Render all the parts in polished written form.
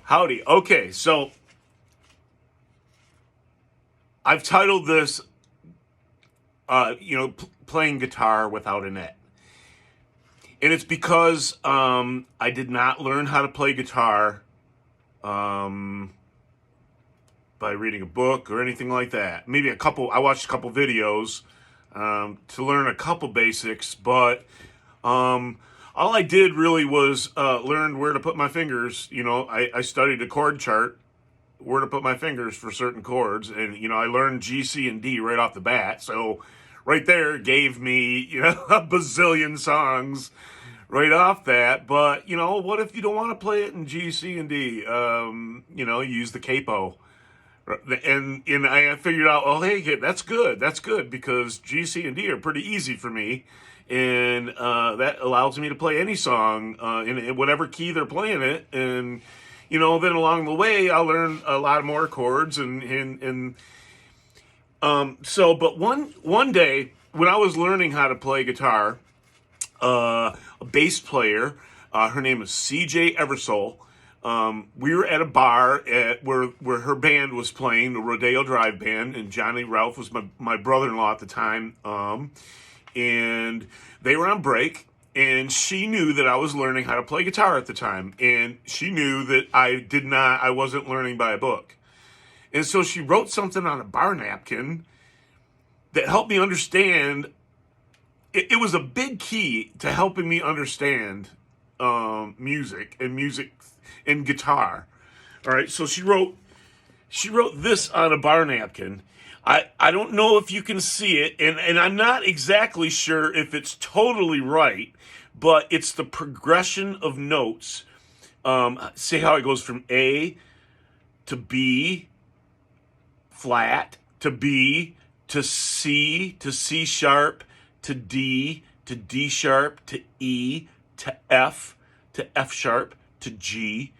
Howdy. Okay, so I've titled this, playing guitar without a net. And it's because I did not learn how to play guitar um, by reading a book or anything like that. Maybe I watched a couple videos to learn a couple basics, but all I did really was learn where to put my fingers. I studied a chord chart, where to put my fingers for certain chords, and I learned G, C, and D right off the bat. So right there gave me a bazillion songs right off that. But what if you don't want to play it in G, C, and D? Use the capo. And I figured out, oh, hey, that's good because G, C, and D are pretty easy for me, and that allows me to play any song in whatever key they're playing it. And then along the way, I'll learn a lot more chords, but one day when I was learning how to play guitar, a bass player, her name is CJ Eversole. We were at a bar where her band was playing, the Rodeo Drive Band, and Johnny Ralph was my brother-in-law at the time. And they were on break, and she knew that I was learning how to play guitar at the time, and she knew that I wasn't learning by a book. And so she wrote something on a bar napkin that helped me understand. It was a big key to helping me understand music and guitar. All right, so she wrote this on a bar napkin. I don't know if you can see it, and I'm not exactly sure if it's totally right, but it's the progression of notes. See how it goes from A to B flat to B to C sharp to D sharp to E to F sharp to G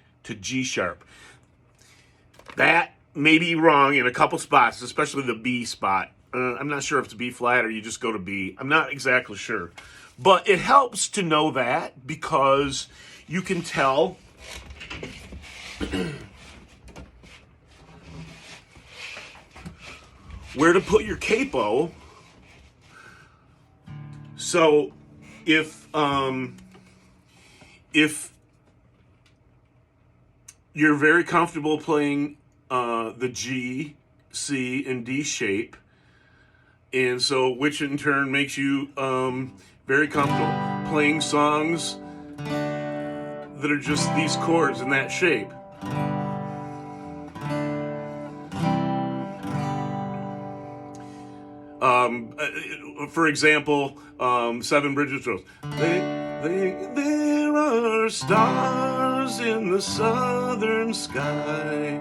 sharp. That may be wrong in a couple spots, especially the B spot. I'm not sure if it's B flat or you just go to B. I'm not exactly sure. But it helps to know that because you can tell where to put your capo. So if you're very comfortable playing the G, C, and D shape, and so which in turn makes you very comfortable playing songs that are just these chords in that shape. For example, Seven Bridges Road. There are stars in the southern sky.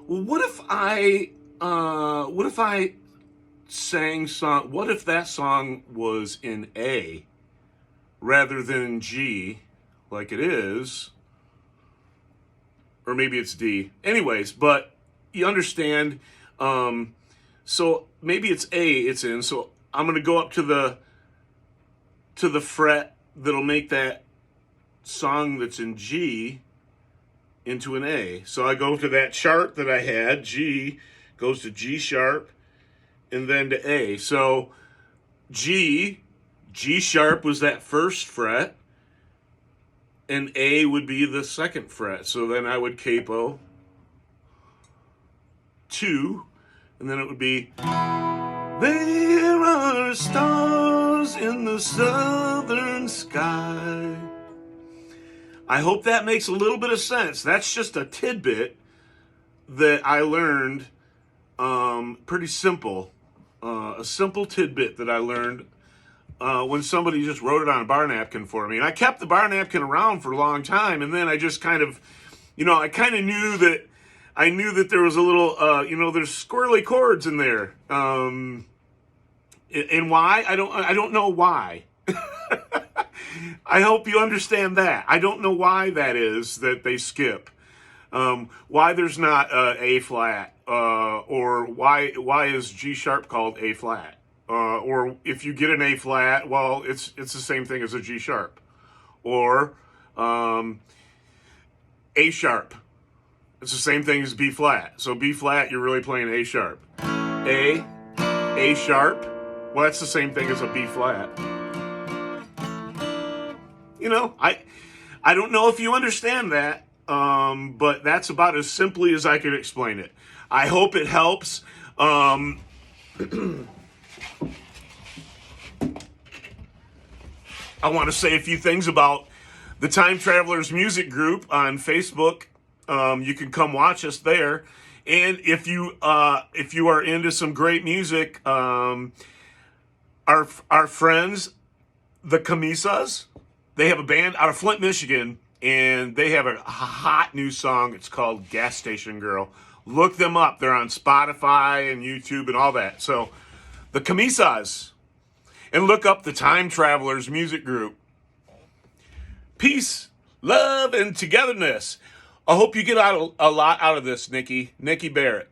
What if I sang song? What if that song was in A rather than in G, like it is, or maybe it's D. Anyways, but you understand. So maybe it's A. It's in. So I'm gonna go up to the fret that'll make that song that's in G into an A. So I go to that chart that I had, G goes to G sharp, and then to A. So G sharp was that first fret, and A would be the second fret. So then I would capo 2, and then it would be, there are stars in the southern sky. I hope that makes a little bit of sense. That's just a tidbit that I learned, pretty simple. A simple tidbit that I learned when somebody just wrote it on a bar napkin for me. And I kept the bar napkin around for a long time, and then I just kind of, I kind of knew that there was a little, there's squirrely chords in there. And why? I don't know why. I hope you understand that. I don't know why that is that they skip. Why there's not A flat, or why is G sharp called A flat? Or if you get an A flat, well, it's the same thing as a G sharp. Or A sharp. It's the same thing as B flat. So B flat, you're really playing A sharp. A sharp. Well, that's the same thing as a B flat. You know, I don't know if you understand that, but that's about as simply as I could explain it. I hope it helps. I want to say a few things about the Time Travelers Music Group on Facebook. You can come watch us there, and if you are into some great music, our friends, the Camisas, they have a band out of Flint, Michigan, and they have a hot new song. It's called "Gas Station Girl." Look them up. They're on Spotify and YouTube and all that. So, the Camisas, and look up the Time Travelers Music Group. Peace, love, and togetherness. I hope you get a lot out of this, Nikki Barrett.